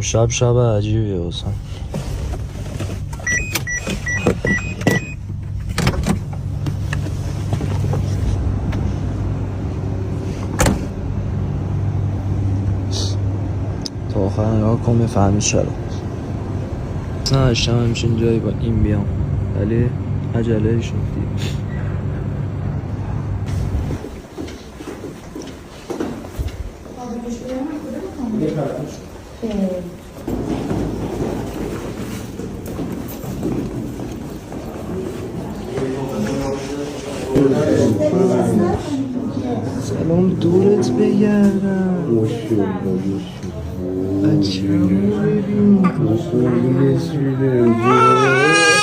شب عجیبیه حسن. تا آخر نگاه کن میفهمی چرا. نه داشتم همچین جایی با این بیام ولی عجله شد دید. سلام دورت بگردم. بچه همو ببین.